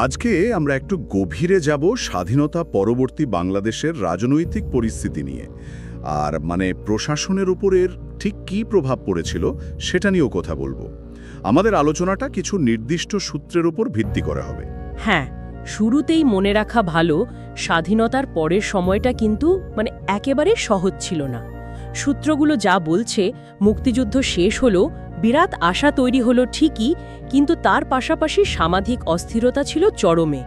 আজকে আমরা একটু গভীরে যাব স্বাধীনতা পরবর্তী বাংলাদেশের রাজনৈতিক পরিস্থিতি নিয়ে। আর প্রশাসনের উপর এর ঠিক কী প্রভাব পড়েছিল সেটা নিয়েও কথা বলবো। আমাদের আলোচনাটা কিছু নির্দিষ্ট সূত্রের উপর ভিত্তি করা হবে। হ্যাঁ, শুরুতেই মনে রাখা ভালো, স্বাধীনতার পরের সময়টা কিন্তু একেবারে সহজ ছিল না। সূত্রগুলো যা বলছে, মুক্তিযুদ্ধ শেষ হলো, বিরাট আশা তৈরি হলো ঠিকই, কিন্তু তার পাশাপাশি সামাজিক অস্থিরতা ছিল চরমে।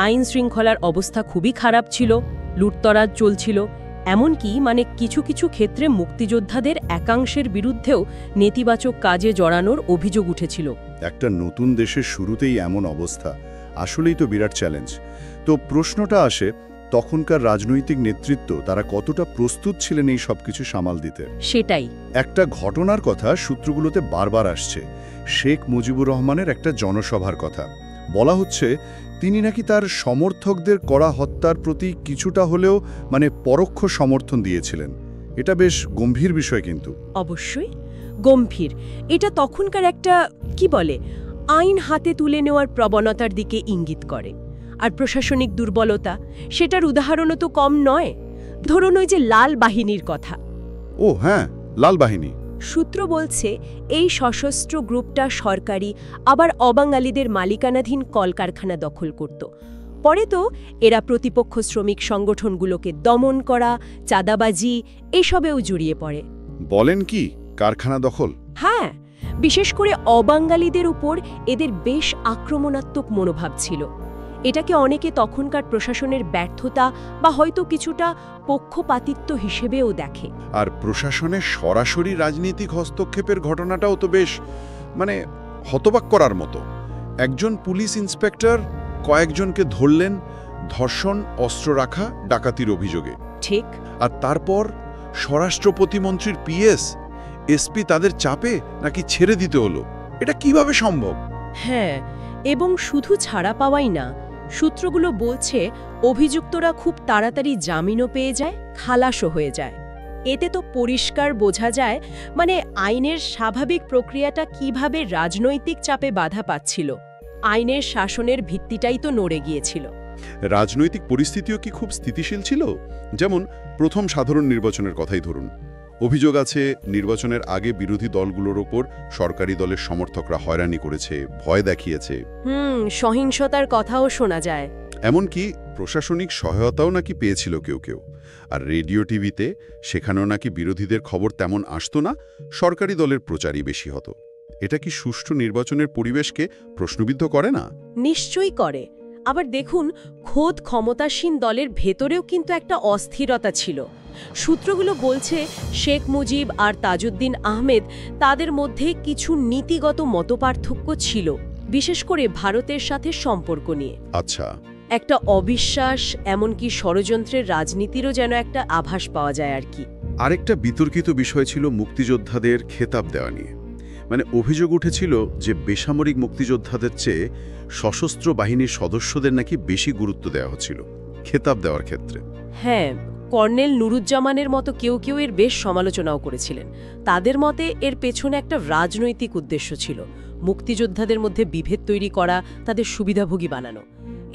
আইন শৃঙ্খলার অবস্থা খুবই খারাপ ছিল, লুটতরাজ চলছিল, এমনকি কিছু কিছু ক্ষেত্রে মুক্তিযোদ্ধাদের একাংশের বিরুদ্ধেও নেতিবাচক কাজে জড়ানোর অভিযোগ উঠেছিল। একটা নতুন দেশের শুরুতেই এমন অবস্থা আসলেই তো বিরাট চ্যালেঞ্জ। তো প্রশ্নটা আসে, তখনকার রাজনৈতিক নেতৃত্ব তারা কতটা প্রস্তুত ছিলেন এই সবকিছু সামাল দিতে? সেটাই। একটা ঘটনার কথা সূত্রগুলোতে বারবার আসছে, শেখ মুজিবুর রহমানের একটা জনসভার কথা। বলা হচ্ছে তিনি নাকি তার সমর্থকদের করা হত্যার প্রতি কিছুটা হলেও পরোক্ষ সমর্থন দিয়েছিলেন। এটা বেশ গম্ভীর বিষয় কিন্তু। অবশ্যই গম্ভীর। এটা তখনকার একটা আইন হাতে তুলে নেওয়ার প্রবণতার দিকে ইঙ্গিত করে। আর প্রশাসনিক দুর্বলতা, সেটার উদাহরণও তো কম নয়। ধরুন ওই যে লাল বাহিনীর কথা। ও হ্যাঁ, লাল বাহিনী। সূত্র বলছে এই সশস্ত্র গ্রুপটা সরকারি আবার অবাঙালিদের মালিকানাধীন কলকারখানা দখল করত। পরে তো এরা প্রতিপক্ষ শ্রমিক সংগঠনগুলোকে দমন করা, চাঁদাবাজি এসবেও জড়িয়ে পড়ে। বলেন কি, কারখানা দখল? হ্যাঁ, বিশেষ করে অবাঙালিদের উপর এদের বেশ আক্রমণাত্মক মনোভাব ছিল। এটাকে অনেকে তখনকার প্রশাসনের ব্যর্থতা বা হয়তো কিছুটা পক্ষপাতিত্ব হিসেবেও দেখে। আর প্রশাসনের সরাসরি রাজনৈতিক হস্তক্ষেপের ঘটনাটাও তো বেশ হতবাক করার মতো। একজন পুলিশ ইন্সপেক্টর কয়েকজনকে ধরলেন ধর্ষণ, অস্ত্র রাখা, ডাকাতির অভিযোগে। ঠিক। আর তারপর স্বরাষ্ট্র প্রতিমন্ত্রীর পিএস, এসপি তাদের চাপে নাকি ছেড়ে দিতে হলো। এটা কিভাবে সম্ভব? হ্যাঁ, এবং শুধু ছাড়া পাওয়াই না, সূত্রগুলো বলছে অভিযুক্তরা খুব তাড়াতাড়ি জামিনও পেয়ে যায়, খালাসও হয়ে যায়। এতে তো পরিষ্কার বোঝা যায় আইনের স্বাভাবিক প্রক্রিয়াটা কিভাবে রাজনৈতিক চাপে বাধা পাচ্ছিল। আইনের শাসনের ভিত্তিটাই তো নড়ে গিয়েছিল। রাজনৈতিক পরিস্থিতিও কি খুব স্থিতিশীল ছিল? যেমন প্রথম সাধারণ নির্বাচনের কথাই ধরুন। অভিযোগ আছে নির্বাচনের আগে বিরোধী দলগুলোর ওপর সরকারি দলের সমর্থকরা হয়রানি করেছে, ভয় দেখিয়েছে। সহিংসতার কথাও শোনা যায়। এমনকি প্রশাসনিক সহায়তাও নাকি পেয়েছিল কেউ কেউ। আর রেডিও টিভিতে সেখানেও নাকি বিরোধীদের খবর তেমন আসতো না, সরকারি দলের প্রচারই বেশি হতো। এটা কি সুষ্ঠু নির্বাচনের পরিবেশকে প্রশ্নবিদ্ধ করে না? নিশ্চয়ই করে। আবার দেখুন, খোদ ক্ষমতাসীন দলের ভেতরেও কিন্তু একটা অস্থিরতা ছিল। সূত্রগুলো বলছে শেখ মুজিব আর তাজউদ্দিন আহমেদ, তাদের মধ্যে কিছু নীতিগত মতপার্থক্য ছিল, বিশেষ করে ভারতের সাথে সম্পর্ক নিয়ে। আচ্ছা। একটা অবিশ্বাস, এমনকি ষড়যন্ত্রের রাজনীতিরও যেন একটা আভাস পাওয়া যায় আর কি। আরেকটা বিতর্কিত বিষয় ছিল মুক্তিযোদ্ধাদের খেতাব দেওয়া নিয়ে। অভিযোগ উঠেছিল যে বেসামরিক মুক্তিযোদ্ধাদের চেয়ে সশস্ত্র বাহিনীর সদস্যদের নাকি বেশি গুরুত্ব দেওয়া হচ্ছিল খেতাব দেওয়ার ক্ষেত্রে। হ্যাঁ, কর্নেল নুরুজ্জামানের মতো কেউ কেউ এর বেশ সমালোচনাও করেছিলেন। তাদের মতে এর পেছনে একটা রাজনৈতিক উদ্দেশ্য ছিল, মুক্তিযোদ্ধাদের মধ্যে বিভেদ তৈরি করা, তাদের সুবিধাভোগী বানানো।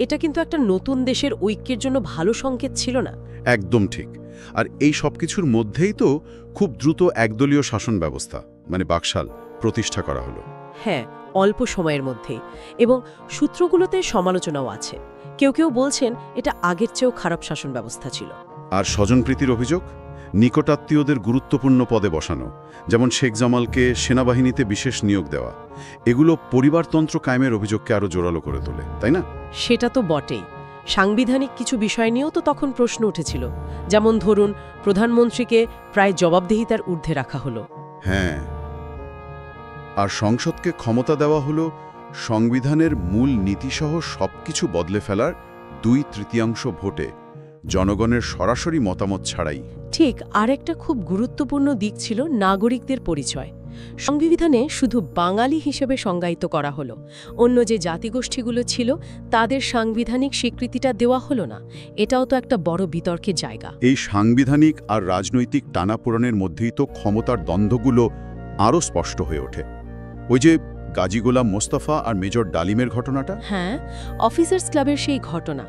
এটা কিন্তু একটা নতুন দেশের ঐক্যের জন্য ভালো সংকেত ছিল না। একদম ঠিক। আর এই সবকিছুর মধ্যেই তো খুব দ্রুত একদলীয় শাসন ব্যবস্থা বাকশাল প্রতিষ্ঠা করা হলো। হ্যাঁ, অল্প সময়ের মধ্যেই। এবং সূত্রগুলোতে সমালোচনাও আছে। কেউ কেউ বলছেন এটা আগের চেয়েও খারাপ শাসন ব্যবস্থা ছিল। আর স্বজনপ্রীতির অভিযোগ, নিকটাত্মীয়দের গুরুত্বপূর্ণ পদে বসানো, যেমন শেখ জামালকে সেনাবাহিনীতে বিশেষ নিয়োগ দেওয়া, এগুলো পরিবারতন্ত্র কায়েমের অভিযোগকে আরও জোরালো করে তোলে, তাই না? সেটা তো বটেই। সাংবিধানিক কিছু বিষয় নিয়েও তো তখন প্রশ্ন উঠেছিল। যেমন ধরুন, প্রধানমন্ত্রীকে প্রায় জবাবদিহিতার ঊর্ধ্বে রাখা হলো। হ্যাঁ, আর সংসদকে ক্ষমতা দেওয়া হলো সংবিধানের মূল নীতিসহ সবকিছু বদলে ফেলার 2/3 ভোটে, জনগণের সরাসরি মতামত ছাড়াই। ঠিক। আরেকটা খুব গুরুত্বপূর্ণ দিক ছিল নাগরিকদের পরিচয়। সংবিধানে শুধু বাঙালি হিসেবে সংজ্ঞায়িত করা হলো, অন্য যে জাতিগোষ্ঠীগুলো ছিল তাদের সাংবিধানিক স্বীকৃতিটা দেওয়া হলো না। এটাও তো একটা বড় বিতর্কের জায়গা। এই সাংবিধানিক আর রাজনৈতিক টানাপোড়েনের মধ্যেই তো ক্ষমতার দ্বন্দ্বগুলো আরও স্পষ্ট হয়ে ওঠে। ওই যে কাজী গোলাম মোস্তফা আর মেজর ডালিমের ঘটনাটা? হ্যাঁ, অফিসার্স ক্লাবের সেই ঘটনা,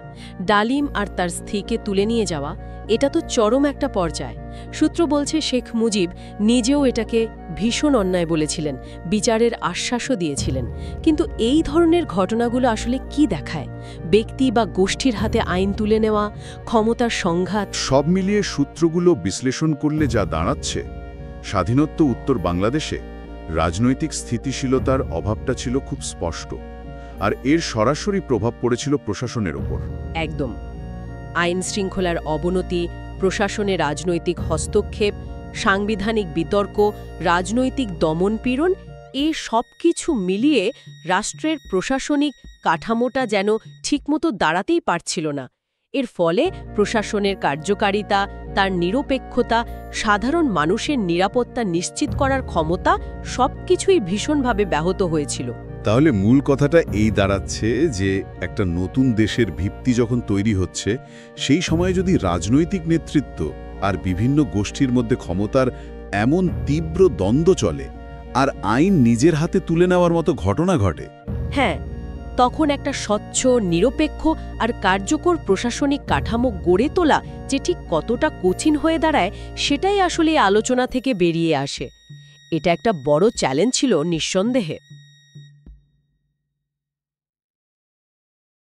ডালিম আর তার স্ত্রীকে তুলে নিয়ে যাওয়া, এটা তো চরম একটা পর্যায়। সূত্র বলছে শেখ মুজিব নিজেও এটাকে ভীষণ অন্যায় বলেছিলেন, বিচারের আশ্বাসও দিয়েছিলেন। কিন্তু এই ধরনের ঘটনাগুলো আসলে কি দেখায়? ব্যক্তি বা গোষ্ঠীর হাতে আইন তুলে নেওয়া, ক্ষমতার সংঘাত। সব মিলিয়ে সূত্রগুলো বিশ্লেষণ করলে যা দাঁড়াচ্ছে, স্বাধীনোত্তর উত্তর বাংলাদেশে রাজনৈতিক স্থিতিশীলতার অভাবটা ছিল খুব স্পষ্ট, আর এর সরাসরি প্রভাব পড়েছিল প্রশাসনের ওপর। একদম। আইন শৃঙ্খলার অবনতি, প্রশাসনে রাজনৈতিক হস্তক্ষেপ, সাংবিধানিক বিতর্ক, রাজনৈতিক দমনপীড়ন, এই সব কিছু মিলিয়ে রাষ্ট্রের প্রশাসনিক কাঠামোটা যেন ঠিকমতো দাঁড়াতেই পারছিল না। এর ফলে প্রশাসনের কার্যকারিতা, তার নিরপেক্ষতা, সাধারণ মানুষের নিরাপত্তা নিশ্চিত করার ক্ষমতা সবকিছুই ভীষণভাবে ব্যাহত হয়েছিল। তাহলে মূল কথাটা এই দাঁড়াচ্ছে যে একটা নতুন দেশের ভিত্তি যখন তৈরি হচ্ছে, সেই সময়ে যদি রাজনৈতিক নেতৃত্ব আর বিভিন্ন গোষ্ঠীর মধ্যে ক্ষমতার এমন তীব্র দ্বন্দ্ব চলে আর আইন নিজের হাতে তুলে নেওয়ার মতো ঘটনা ঘটে, হ্যাঁ, তখন একটা স্বচ্ছ, নিরপেক্ষ আর কার্যকর প্রশাসনিক কাঠামো গড়ে তোলা যে ঠিক কতটা কঠিন হয়ে দাঁড়ায়, সেটাই আসলে এই আলোচনা থেকে বেরিয়ে আসে। এটা একটা বড় চ্যালেঞ্জ ছিল নিঃসন্দেহে।